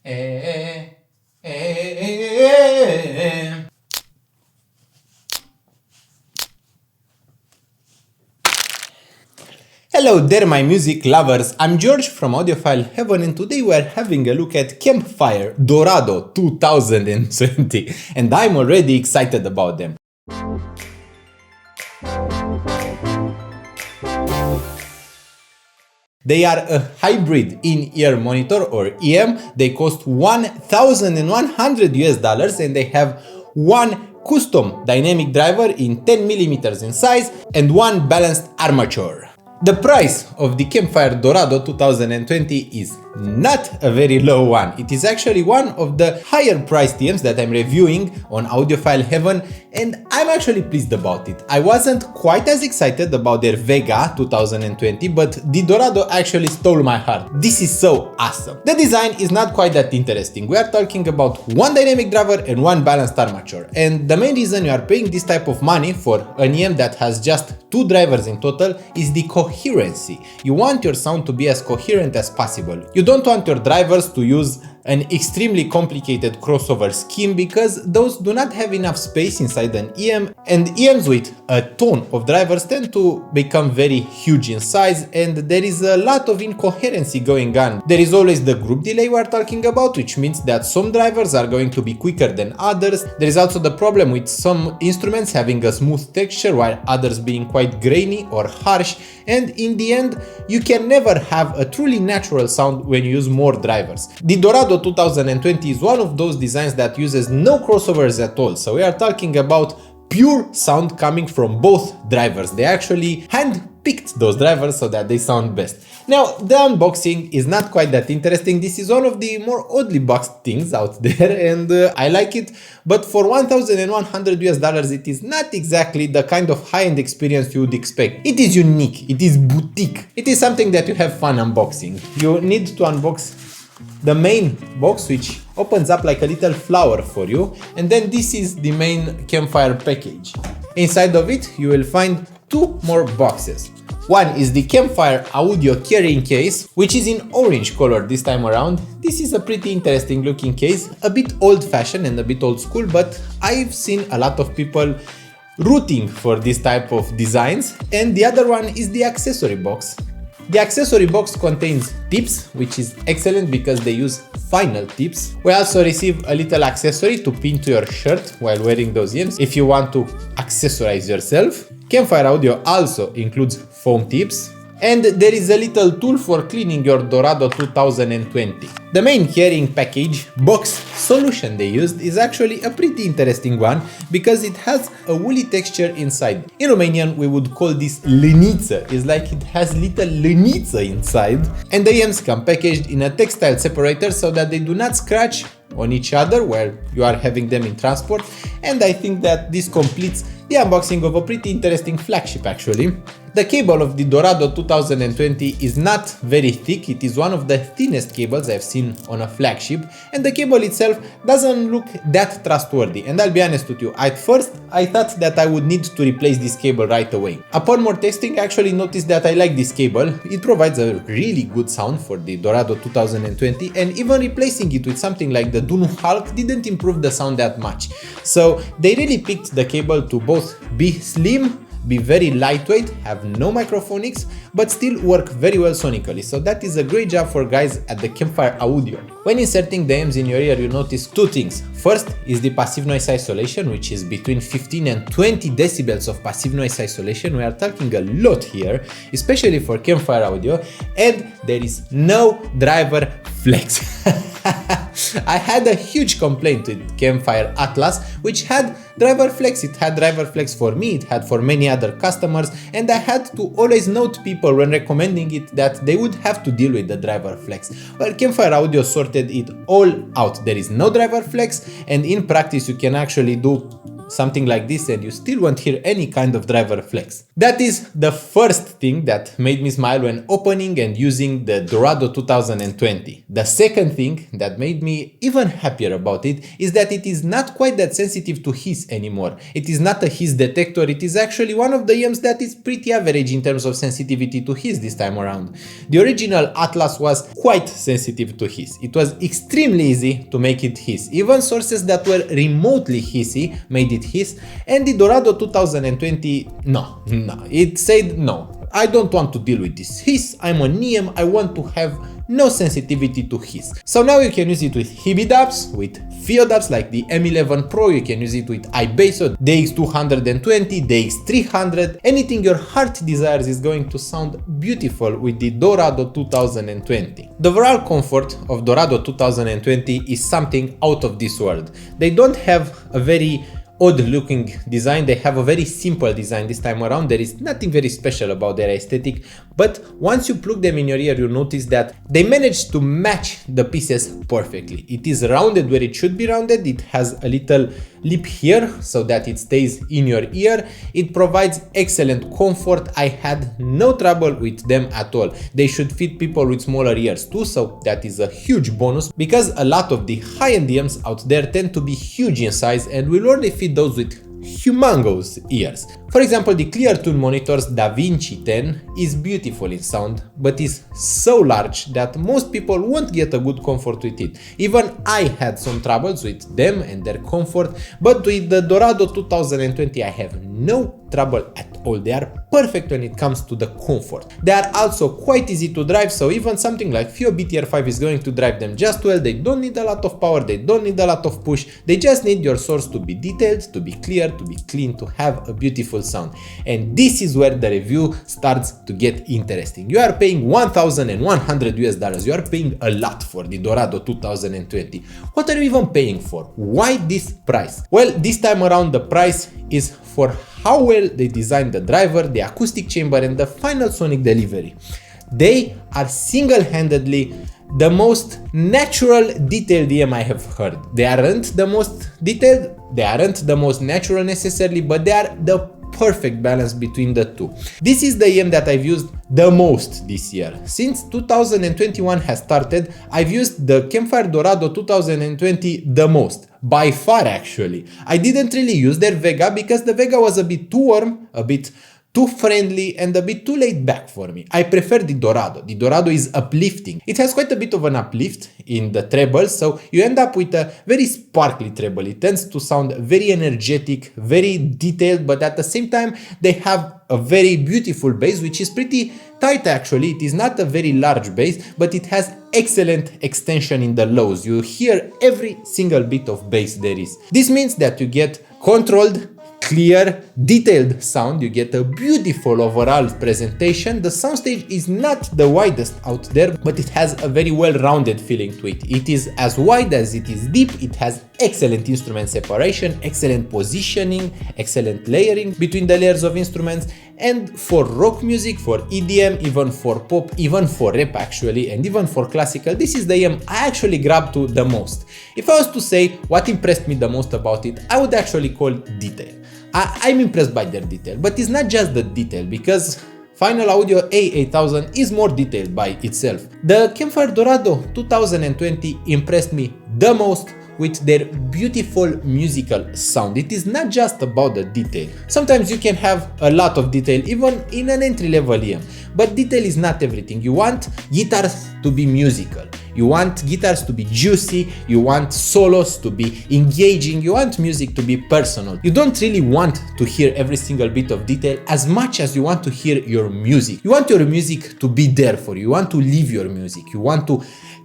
Hello there my music lovers, I'm George from audiophile-heaven and today we're having a look at Campfire Dorado 2020 and I'm already excited about them. They are a hybrid in-ear monitor or IEM. They cost $1,100 and they have one custom dynamic driver in 10mm in size and one balanced armature. The price of the Campfire Dorado 2020 is not a very low one. It is actually one of the higher priced IEMs that I'm reviewing on audiophile-heaven and I'm actually pleased about it. I wasn't quite as excited about their Vega 2020, but the Dorado actually stole my heart. This is so awesome. The design is not quite that interesting. We are talking about one dynamic driver and one balanced armature. And the main reason you are paying this type of money for an IEM that has just two drivers in total is the coherency. You want your sound to be as coherent as possible. You don't want your drivers to use an extremely complicated crossover scheme because those do not have enough space inside an IEM, and IEMs with a ton of drivers tend to become very huge in size and there is a lot of incoherency going on. There is always the group delay we are talking about, which means that some drivers are going to be quicker than others. There is also the problem with some instruments having a smooth texture while others being quite grainy or harsh, and in the end you can never have a truly natural sound when you use more drivers. The Dorado 2020 is one of those designs that uses no crossovers at all, so we are talking about pure sound coming from both drivers. They actually hand-picked those drivers so that they sound best. Now, the unboxing is not quite that interesting. This is one of the more oddly boxed things out there and I like it, but for $1,100 it is not exactly the kind of high-end experience you would expect. It is unique, it is boutique, it is something that you have fun unboxing. You need to unbox the main box, which opens up like a little flower for you, and then this is the main Campfire package. Inside of it you will find two more boxes. One is the Campfire audio carrying case, which is in orange color this time around. This is a pretty interesting looking case, a bit old-fashioned and a bit old school, but I've seen a lot of people rooting for this type of designs. And the other one is the accessory box. The accessory box contains tips, which is excellent because they use final tips. We also receive a little accessory to pin to your shirt while wearing those IEMs if you want to accessorize yourself. Campfire Audio also includes foam tips, and there is a little tool for cleaning your Dorado 2020. The main carrying package box solution they used is actually a pretty interesting one because it has a woolly texture inside. In Romanian we would call this lăniță. It's like it has little lăniță inside, and the IEMs come packaged in a textile separator so that they do not scratch on each other while you are having them in transport, and I think that this completes the unboxing of a pretty interesting flagship actually. The cable of the Dorado 2020 is not very thick, it is one of the thinnest cables I've seen on a flagship, and the cable itself doesn't look that trustworthy, and I'll be honest with you, at first I thought that I would need to replace this cable right away. Upon more testing I actually noticed that I like this cable. It provides a really good sound for the Dorado 2020, and even replacing it with something like the Dunu Hulk didn't improve the sound that much. So they really picked the cable to both be slim, be very lightweight, have no microphonics, but still work very well sonically, so that is a great job for guys at the Campfire Audio. When inserting the IEMs in your ear you notice two things. First is the passive noise isolation, which is between 15 and 20 decibels of passive noise isolation. We are talking a lot here, especially for Campfire Audio, and there is no driver flex. I had a huge complaint with Campfire Atlas, which had driver flex. It had driver flex for me, it had for many other customers, and I had to always note people when recommending it that they would have to deal with the driver flex. Well, Campfire Audio sorted it all out. There is no driver flex, and in practice you can actually do something like this and you still won't hear any kind of driver flex. That is the first thing that made me smile when opening and using the Dorado 2020. The second thing that made me even happier about it is that it is not quite that sensitive to hiss anymore. It is not a hiss detector, it is actually one of the IEMs that is pretty average in terms of sensitivity to hiss this time around. The original Atlas was quite sensitive to hiss. It was extremely easy to make it hiss. Even sources that were remotely hissy made it hiss, and the Dorado 2020, no, it said no. I don't want to deal with this hiss, I'm an IEM, I want to have no sensitivity to hiss. So now you can use it with Hibi DAPs, with FIO DAPs like the M11 Pro, you can use it with iBasso, DX220, DX300, anything your heart desires is going to sound beautiful with the Dorado 2020. The overall comfort of Dorado 2020 is something out of this world. They don't have a very odd looking design, they have a very simple design this time around. There is nothing very special about their aesthetic, but once you plug them in your ear, you notice that they managed to match the pieces perfectly. It is rounded where it should be rounded, it has a little lip here so that it stays in your ear. It provides excellent comfort. I had no trouble with them at all. They should fit people with smaller ears too, so that is a huge bonus because a lot of the high-end IEMs out there tend to be huge in size and will only fit those with humongous ears. For example, the Cleartune Monitor's DaVinci 10 is beautiful in sound, but is so large that most people won't get a good comfort with it. Even I had some troubles with them and their comfort, but with the Dorado 2020 I have no trouble at all. They are perfect when it comes to the comfort. They are also quite easy to drive, so even something like FIO BTR5 is going to drive them just well. They don't need a lot of power, they don't need a lot of push, they just need your source to be detailed, to be clear, to be clean, to have a beautiful sound. And this is where the review starts to get interesting. You are paying $1,100 US, you are paying a lot for the Dorado 2020. What are you even paying for? Why this price? Well, this time around the price is for how well they designed the driver, the acoustic chamber and the final sonic delivery. They are single-handedly the most natural detailed IEM I have heard. They aren't the most detailed, they aren't the most natural necessarily, but they are the perfect balance between the two. This is the IEM that I've used the most this year. Since 2021 has started, I've used the Campfire Dorado 2020 the most. By far actually. I didn't really use their Vega because the Vega was a bit too warm, a bit too friendly and a bit too laid back for me. I prefer the Dorado. The Dorado is uplifting. It has quite a bit of an uplift in the treble, so you end up with a very sparkly treble. It tends to sound very energetic, very detailed, but at the same time they have a very beautiful bass, which is pretty tight actually. It is not a very large bass, but it has excellent extension in the lows. You hear every single bit of bass there is. This means that you get controlled, clear, detailed sound, you get a beautiful overall presentation. The soundstage is not the widest out there, but it has a very well-rounded feeling to it. It is as wide as it is deep, it has excellent instrument separation, excellent positioning, excellent layering between the layers of instruments, and for rock music, for EDM, even for pop, even for rap actually, and even for classical, this is the IEM I actually grabbed to the most. If I was to say what impressed me the most about it, I would actually call detail. I'm impressed by their detail, but it's not just the detail, because Final Audio A8000 is more detailed by itself. The Campfire Dorado 2020 impressed me the most with their beautiful musical sound. It is not just about the detail. Sometimes you can have a lot of detail even in an entry-level IEM, but detail is not everything. You want guitars to be musical. You want guitars to be juicy, you want solos to be engaging, you want music to be personal. You don't really want to hear every single bit of detail as much as you want to hear your music. You want your music to be there for you, you want to live your music, you want to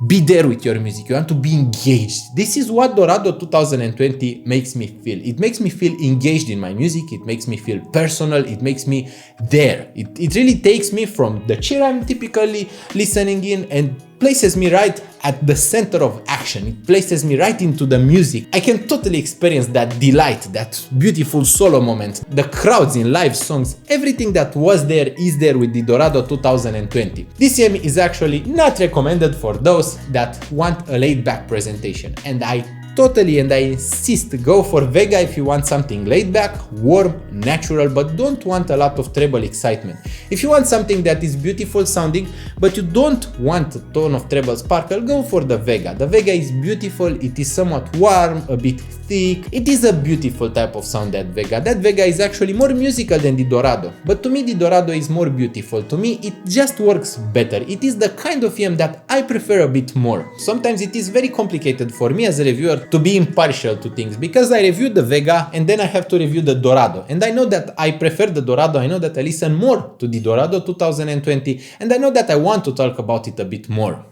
be there with your music, you want to be engaged. This is what Dorado 2020 makes me feel. It makes me feel engaged in my music, it makes me feel personal, it makes me there. It really takes me from the chair I'm typically listening in and places me right at the center of action. It places me right into the music. I can totally experience that delight, that beautiful solo moment, the crowds in live songs, everything that was there is there with the Dorado 2020. This IEM is actually not recommended for those that want a laid back presentation, and I totally, and I insist, go for Vega if you want something laid back, warm, natural, but don't want a lot of treble excitement. If you want something that is beautiful sounding, but you don't want a ton of treble sparkle, go for the Vega. The Vega is beautiful, it is somewhat warm, a bit thick. It is a beautiful type of sound, that Vega. That Vega is actually more musical than the Dorado, but to me the Dorado is more beautiful. To me it just works better. It is the kind of EM that I prefer a bit more. Sometimes it is very complicated for me as a reviewer to be impartial to things, because I review the Vega and then I have to review the Dorado, and I know that I prefer the Dorado, I know that I listen more to the Dorado 2020, and I know that I want to talk about it a bit more.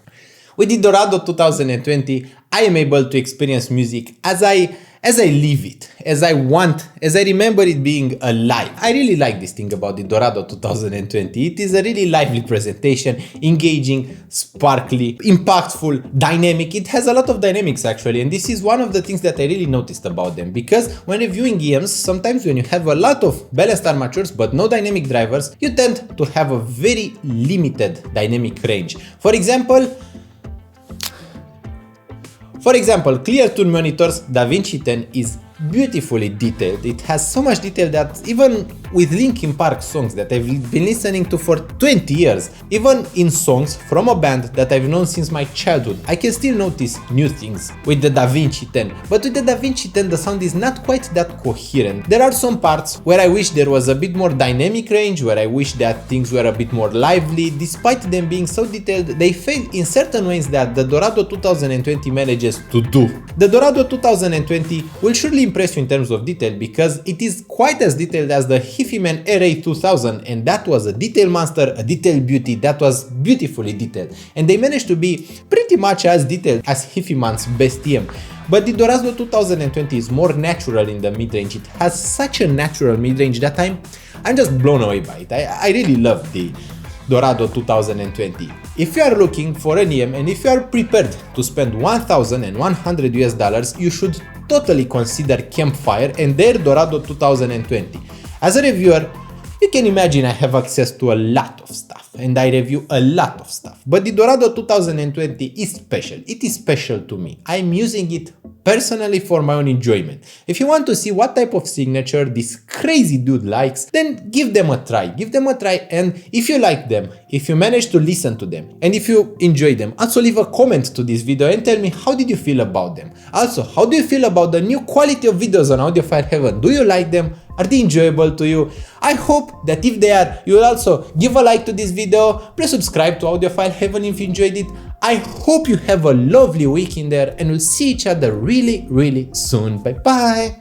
With the Dorado 2020, I am able to experience music as I live it, as I want, as I remember it being alive. I really like this thing about the Dorado 2020. It is a really lively presentation, engaging, sparkly, impactful, dynamic. It has a lot of dynamics actually, and this is one of the things that I really noticed about them, because when reviewing EMs, sometimes when you have a lot of balanced armatures but no dynamic drivers, you tend to have a very limited dynamic range. For example, Clear Tune Monitor's DaVinci 10 is beautifully detailed. It has so much detail that even with Linkin Park songs that I've been listening to for 20 years, even in songs from a band that I've known since my childhood, I can still notice new things with the DaVinci 10. But with the DaVinci 10, the sound is not quite that coherent. There are some parts where I wish there was a bit more dynamic range, where I wish that things were a bit more lively. Despite them being so detailed, they fail in certain ways that the Dorado 2020 manages to do. The Dorado 2020 will surely impress you in terms of detail, because it is quite as detailed as the Hiffyman Array 2000, and that was a detail monster, a detail beauty that was beautifully detailed, and they managed to be pretty much as detailed as Hiffyman's best EM. But the Dorado 2020 is more natural in the mid-range. It has such a natural mid-range that I'm just blown away by it. I really love the Dorado 2020. If you are looking for an EM and if you are prepared to spend $1,100 US, you should totally consider Campfire and their Dorado 2020. As a reviewer, you can imagine I have access to a lot of stuff and I review a lot of stuff, but the Dorado 2020 is special. It is special to me. I'm using it personally for my own enjoyment. If you want to see what type of signature this crazy dude likes, then give them a try. Give them a try, and if you like them, if you manage to listen to them, and if you enjoy them, also leave a comment to this video and tell me how did you feel about them. Also, how do you feel about the new quality of videos on audiophile-heaven? Do you like them? Are they enjoyable to you? I hope that if they are, you will also give a like to this video, press subscribe to audiophile-heaven if you enjoyed it. I hope you have a lovely week in there, and we'll see each other really soon. Bye bye!